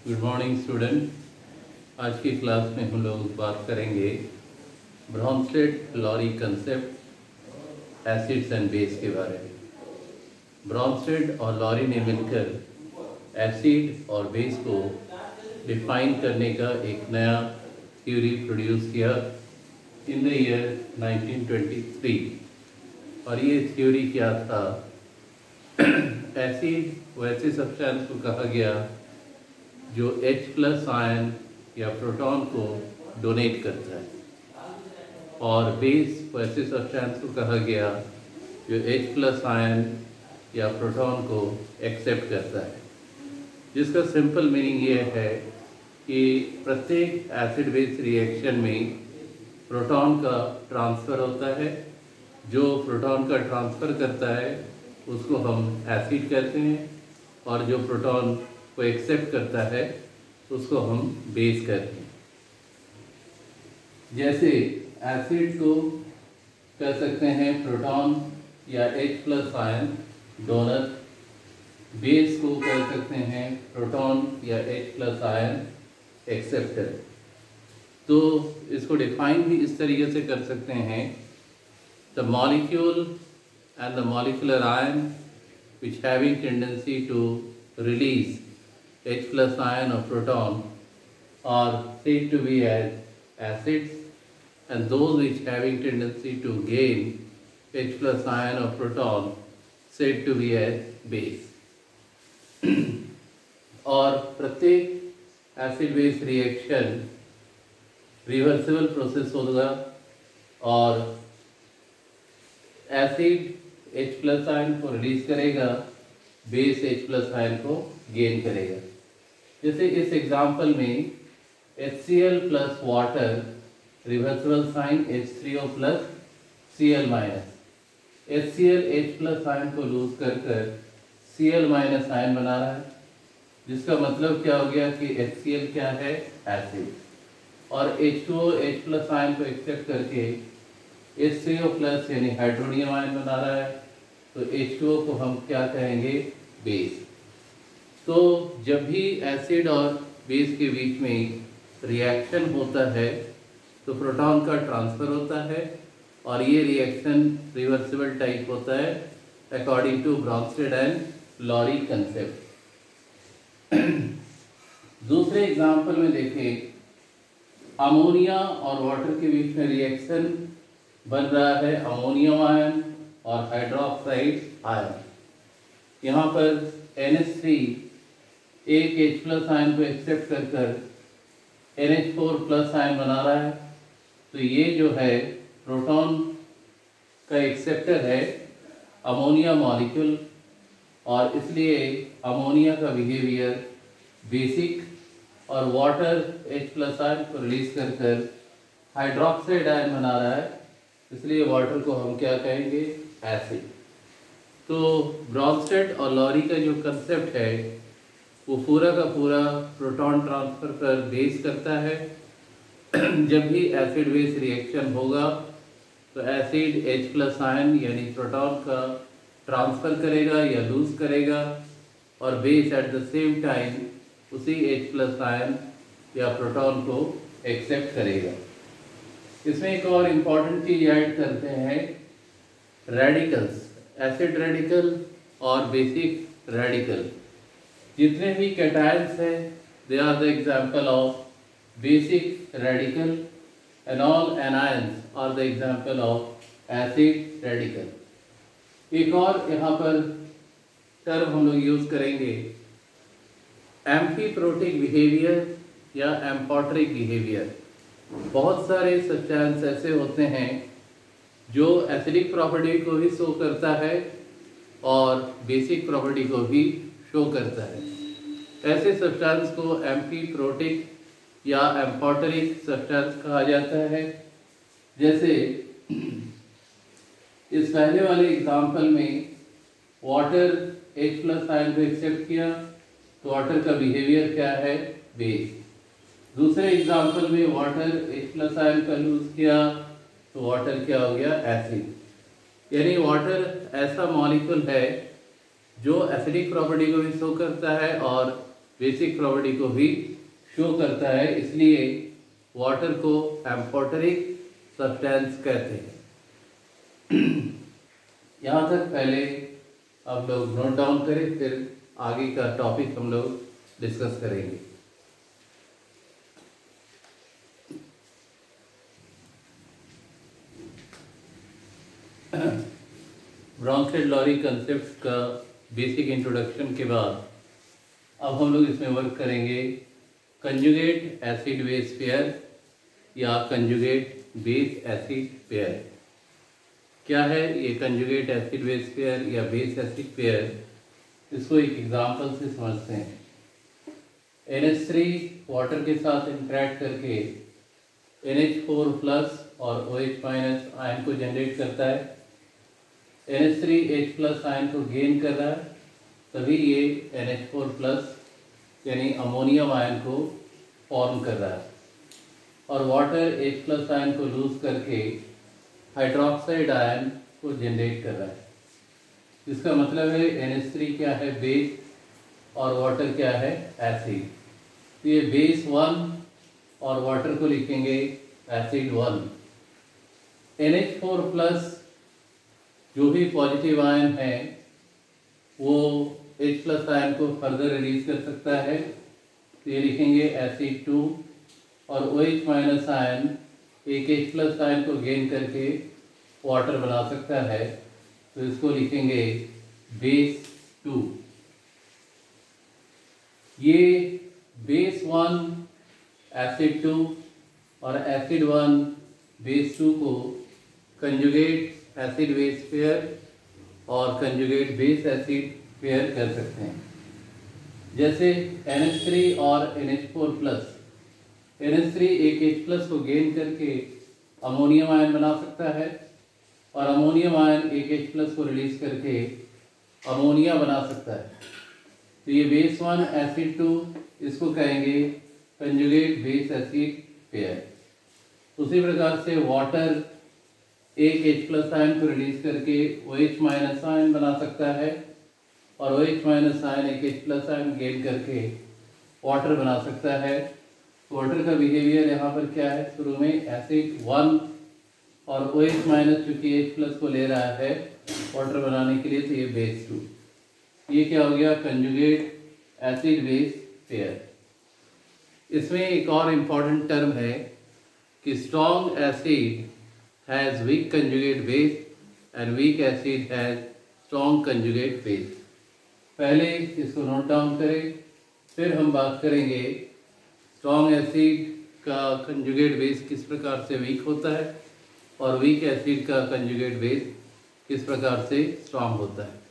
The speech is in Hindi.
Good morning student. आज की क्लास में हम लोग बात करेंगे Brønsted-lorry concept acids and base के बारे में। ब्रॉन्स्टेड और लॉरी ने मिलकर एसिड और बेस को डिफाइन करने का एक नया थ्योरी प्रोड्यूस किया इन द ईयर 1923। और ये थ्योरी क्या था? एसिड वैसे सब्सटेंस को कहा गया जो H+ आयन या प्रोटॉन को डोनेट करता है, और बेस वैसे सब्सटेंस को कहा गया जो H+ आयन या प्रोटॉन को एक्सेप्ट करता है। जिसका सिंपल मीनिंग ये है कि प्रत्येक एसिड बेस रिएक्शन में प्रोटॉन का ट्रांसफ़र होता है। जो प्रोटॉन का ट्रांसफ़र करता है उसको हम एसिड कहते हैं, और जो प्रोटॉन को एक्सेप्ट करता है उसको हम बेस कहते हैं। जैसे एसिड को कह सकते हैं प्रोटॉन या H+ आयन डोनर, बेस को कह सकते हैं प्रोटॉन या H+ आयन एक्सेप्टर। तो इसको डिफाइन भी इस तरीके से कर सकते हैं, the molecule and the molecular ion which having tendency to release H+ ion or proton are said to be as acids, and those which having tendency to gain H+ ion or proton said to be as base। और प्रत्येक acid base reaction reversible process होगा, और एसिड H+ आयन को रिलीज करेगा, बेस H+ आयन को गेन करेगा। जैसे इस एग्जांपल में HCl plus water reversible sign H3O plus Cl minus, HCl H+ ion को लूज कर Cl माइनस आयन बना रहा है। जिसका मतलब क्या हो गया कि HCl क्या है? एसिड। और H2O H+ आयन को एक्सेप्ट करके H3O प्लस यानी हाइड्रोनियम आयन बना रहा है, तो H2O को हम क्या कहेंगे? बेस। तो जब भी एसिड और बेस के बीच में रिएक्शन होता है तो प्रोटॉन का ट्रांसफ़र होता है, और ये रिएक्शन रिवर्सिबल टाइप होता है according to Bronsted and Lowry concept. दूसरे एग्जाम्पल में देखें, अमोनिया और वाटर के बीच में रिएक्शन बन रहा है अमोनियम आयन और हाइड्रोक्साइड आयन। यहाँ पर NH3 एक H+ आयन को एक्सेप्ट कर NH4+ आयन बना रहा है। तो ये जो है प्रोटॉन का एक्सेप्टर है अमोनिया मॉलिक्यूल, और इसलिए अमोनिया का बिहेवियर बेसिक, और वाटर H+ आयन को रिलीज कर हाइड्रोक्साइड आयन बना रहा है, इसलिए वाटर को हम क्या कहेंगे? एसिड। तो ब्रॉन्स्टेड और लॉरी का जो कंसेप्ट है वो पूरा का पूरा प्रोटॉन ट्रांसफ़र पर बेस करता है। जब भी एसिड बेस रिएक्शन होगा तो एसिड H+ आयन यानी प्रोटॉन का ट्रांसफ़र करेगा या लूज करेगा, और base at the same time उसी H+ आयन या प्रोटॉन को एक्सेप्ट करेगा। इसमें एक और इम्पॉर्टेंट चीज़ ऐड करते हैं, रेडिकल्स, एसिड रेडिकल और बेसिक रेडिकल। जितने भी कैटायंस हैं they are the example of basic radical, and all anions are the example of acid radical. एक और यहाँ पर टर्म हम लोग यूज़ करेंगे, एम्फीप्रोटिक बिहेवियर या एम्फोटेरिक बिहेवियर। बहुत सारे सब्सटेंस ऐसे होते हैं जो एसिडिक प्रॉपर्टी को भी शो करता है और बेसिक प्रॉपर्टी को भी शो करता है। ऐसे सब्सटेंस को एम्फीप्रोटिक या एम्फोटेरिक सब्सटेंस कहा जाता है। जैसे इस पहले वाले एग्जांपल में वाटर H+ आयन को एक्सेप्ट किया तो वाटर का बिहेवियर क्या है? बेस। दूसरे एग्जांपल में वाटर H+ आयन का लूज किया तो वाटर क्या हो गया? एसिड। यानी वाटर ऐसा मॉलिक्यूल है जो एसिडिक प्रॉपर्टी को भी शो करता है और बेसिक प्रॉपर्टी को भी शो करता है, इसलिए वाटर को एम्फोटेरिक सब्सटेंस कहते हैं। यहाँ तक पहले आप लोग नोट डाउन करें, फिर आगे का टॉपिक हम लोग डिस्कस करेंगे। ब्राउनस्टेड-लॉरी कंसेप्ट का बेसिक इंट्रोडक्शन के बाद अब हम लोग इसमें वर्क करेंगे कंजुगेट एसिड बेस पेयर या कंजुगेट बेस एसिड पेयर। क्या है ये कंजुगेट एसिड बेस पेयर या बेस एसिड पेयर? इसको एक एग्जांपल से समझते हैं। NH3 वाटर के साथ इंटरेक्ट करके NH4 प्लस और OH माइनस आयन को जनरेट करता है। NH3H प्लस आयन को गेन कर रहा है, तभी ये NH4 प्लस यानी अमोनियम आयन को फॉर्म कर रहा है। और वाटर H प्लस आयन को लूज करके हाइड्रोक्साइड आयन को जनरेट कर रहा है। इसका मतलब है NH3 क्या है? बेस, और वाटर क्या है? एसिड। तो ये बेस 1 और वाटर को लिखेंगे एसिड 1। NH4 प्लस जो भी पॉजिटिव आयन है वो H प्लस आयन को फर्दर रिलीज कर सकता है, तो ये लिखेंगे एसिड 2। और OH माइनस आयन एक H प्लस आयन को गेन करके वाटर बना सकता है, तो इसको लिखेंगे बेस 2। ये बेस 1 एसिड 2 और एसिड 1 बेस 2 को कंजुगेट एसिड बेस पेयर और कंजुगेट बेस एसिड पेयर कर सकते हैं। जैसे NH3 और NH4 प्लस, NH3 एक H प्लस को गेन करके अमोनियम आयन बना सकता है, और अमोनियम आयन एक H प्लस को रिलीज करके अमोनिया बना सकता है। तो ये बेस 1 एसिड 2, इसको कहेंगे कंजुगेट बेस एसिड पेयर। उसी प्रकार से वाटर एक H प्लस आयन को रिलीज करके OH माइनस आयन बना सकता है, और OH माइनस आयन एक H प्लस आयन गेन करके वाटर बना सकता है। वाटर का बिहेवियर यहाँ पर क्या है? शुरू में एसिड 1 और OH माइनस चूंकि H प्लस को ले रहा है वाटर बनाने के लिए, तो ये बेस 2। ये क्या हो गया? Conjugate acid base pair. इसमें एक और इम्पॉर्टेंट टर्म है कि strong acid has weak conjugate base and weak acid has strong conjugate base। पहले इसको नोट डाउन करें, फिर हम बात करेंगे स्ट्रॉन्ग एसिड का कंजुगेट बेस किस प्रकार से वीक होता है और वीक एसिड का कंजुगेट बेस किस प्रकार से स्ट्रॉन्ग होता है।